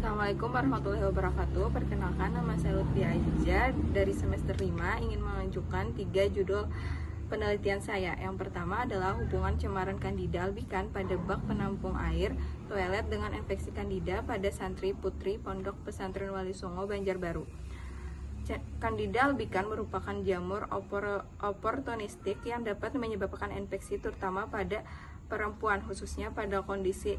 Assalamualaikum warahmatullahi wabarakatuh. Perkenalkan, nama saya Lutfi Aja dari semester 5 ingin mengajukan 3 judul penelitian saya. Yang pertama adalah hubungan cemaran Candida albicans pada bak penampung air toilet dengan infeksi Candida pada santri putri Pondok Pesantren Wali Songo, Banjarbaru. Candida albicans merupakan jamur oportunistik yang dapat menyebabkan infeksi terutama pada perempuan, khususnya pada kondisi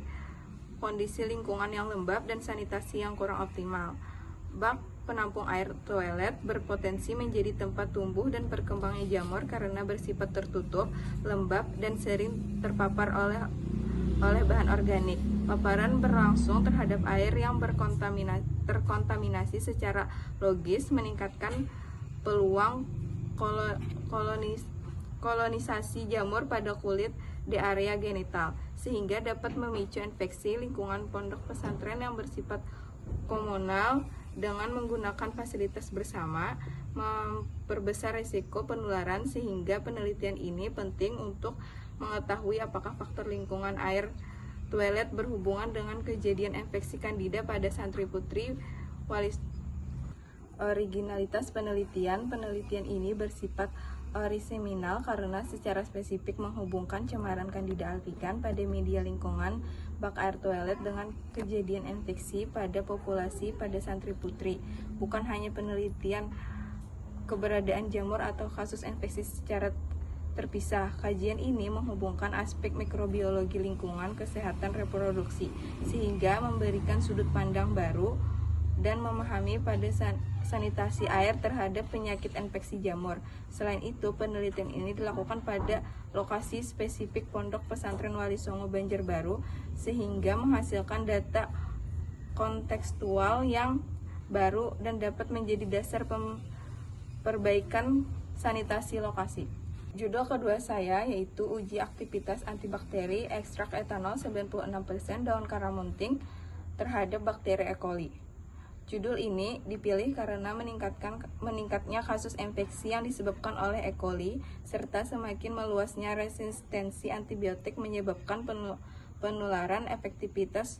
lingkungan yang lembab dan sanitasi yang kurang optimal. Bak penampung air toilet berpotensi menjadi tempat tumbuh dan berkembangnya jamur karena bersifat tertutup, lembab, dan sering terpapar oleh bahan organik. Paparan berlangsung terhadap air yang terkontaminasi secara logis meningkatkan peluang kolonisasi jamur pada kulit di area genital, sehingga dapat memicu infeksi lingkungan pondok pesantren yang bersifat komunal. Dengan menggunakan fasilitas bersama, memperbesar risiko penularan, sehingga penelitian ini penting untuk mengetahui apakah faktor lingkungan air toilet berhubungan dengan kejadian infeksi Candida pada santri putri Wali. Originalitas penelitian ini bersifat orisinal karena secara spesifik menghubungkan cemaran Candida albicans pada media lingkungan bak air toilet dengan kejadian infeksi pada populasi pada santri putri. Bukan hanya penelitian keberadaan jamur atau kasus infeksi secara terpisah. Kajian ini menghubungkan aspek mikrobiologi lingkungan, kesehatan reproduksi, sehingga memberikan sudut pandang baru dan memahami pada sanitasi air terhadap penyakit infeksi jamur. Selain itu, penelitian ini dilakukan pada lokasi spesifik Pondok Pesantren Wali Songo, Banjarbaru, sehingga menghasilkan data kontekstual yang baru dan dapat menjadi dasar perbaikan sanitasi lokasi. Judul kedua saya yaitu uji aktivitas antibakteri ekstrak etanol 96% daun karamunting terhadap bakteri E. coli. Judul ini dipilih karena meningkatnya kasus infeksi yang disebabkan oleh E. coli serta semakin meluasnya resistensi antibiotik menyebabkan penularan efektivitas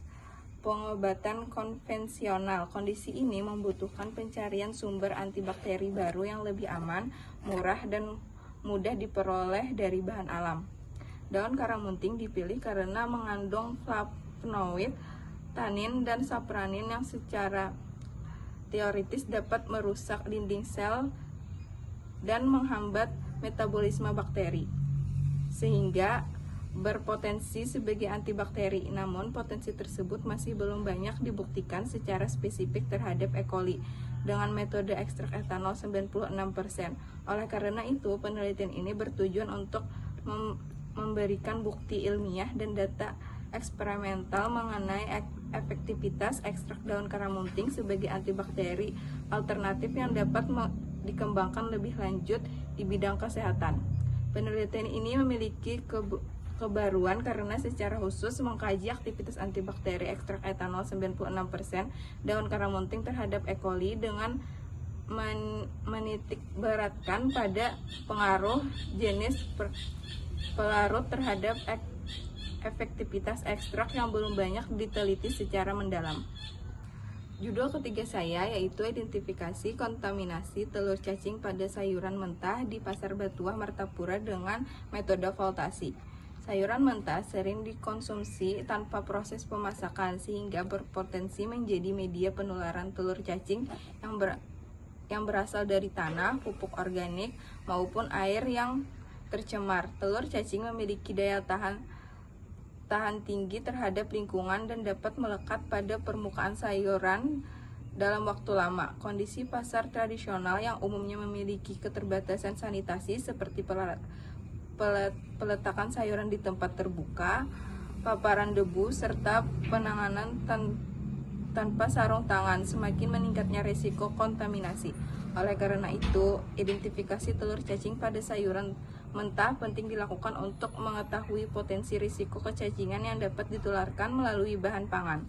pengobatan konvensional. Kondisi ini membutuhkan pencarian sumber antibakteri baru yang lebih aman, murah, dan mudah diperoleh dari bahan alam. Daun karamunting dipilih karena mengandung flavonoid, tanin, dan saponin yang secara teoritis dapat merusak dinding sel dan menghambat metabolisme bakteri, sehingga berpotensi sebagai antibakteri. Namun, potensi tersebut masih belum banyak dibuktikan secara spesifik terhadap E. coli dengan metode ekstrak etanol 96%. Oleh karena itu, penelitian ini bertujuan untuk memberikan bukti ilmiah dan data eksperimental mengenai efektivitas ekstrak daun karamunting sebagai antibakteri alternatif yang dapat dikembangkan lebih lanjut di bidang kesehatan. Penelitian ini memiliki kebaruan karena secara khusus mengkaji aktivitas antibakteri ekstrak etanol 96% daun karamunting terhadap E. coli dengan menitik beratkan pada pengaruh jenis pelarut terhadap efektivitas ekstrak yang belum banyak diteliti secara mendalam. Judul ketiga saya yaitu identifikasi kontaminasi telur cacing pada sayuran mentah di Pasar Batuah, Martapura dengan metode voltasi. Sayuran mentah sering dikonsumsi tanpa proses pemasakan sehingga berpotensi menjadi media penularan telur cacing yang berasal dari tanah, pupuk organik, maupun air yang tercemar. Telur cacing memiliki daya tahan tinggi terhadap lingkungan dan dapat melekat pada permukaan sayuran dalam waktu lama. Kondisi pasar tradisional yang umumnya memiliki keterbatasan sanitasi seperti peletakan sayuran di tempat terbuka, paparan debu, serta penanganan tanpa sarung tangan semakin meningkatnya risiko kontaminasi. Oleh karena itu, identifikasi telur cacing pada sayuran mentah penting dilakukan untuk mengetahui potensi risiko kecacingan yang dapat ditularkan melalui bahan pangan.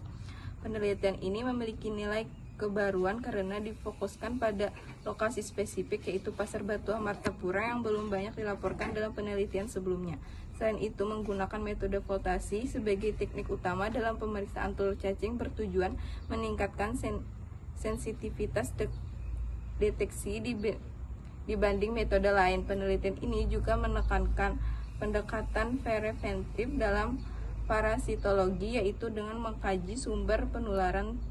Penelitian ini memiliki nilai kebaruan karena difokuskan pada lokasi spesifik yaitu Pasar Batuah, Martapura yang belum banyak dilaporkan dalam penelitian sebelumnya. Selain itu, menggunakan metode voltasi sebagai teknik utama dalam pemeriksaan telur cacing bertujuan meningkatkan sensitivitas deteksi dibanding metode lain. Penelitian ini juga menekankan pendekatan preventif dalam parasitologi, yaitu dengan mengkaji sumber penularan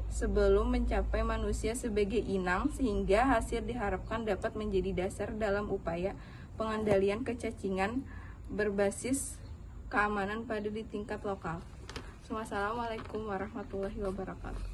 sebelum mencapai manusia sebagai inang, sehingga hasil diharapkan dapat menjadi dasar dalam upaya pengendalian kecacingan berbasis keamanan pada di tingkat lokal. Wassalamualaikum warahmatullahi wabarakatuh.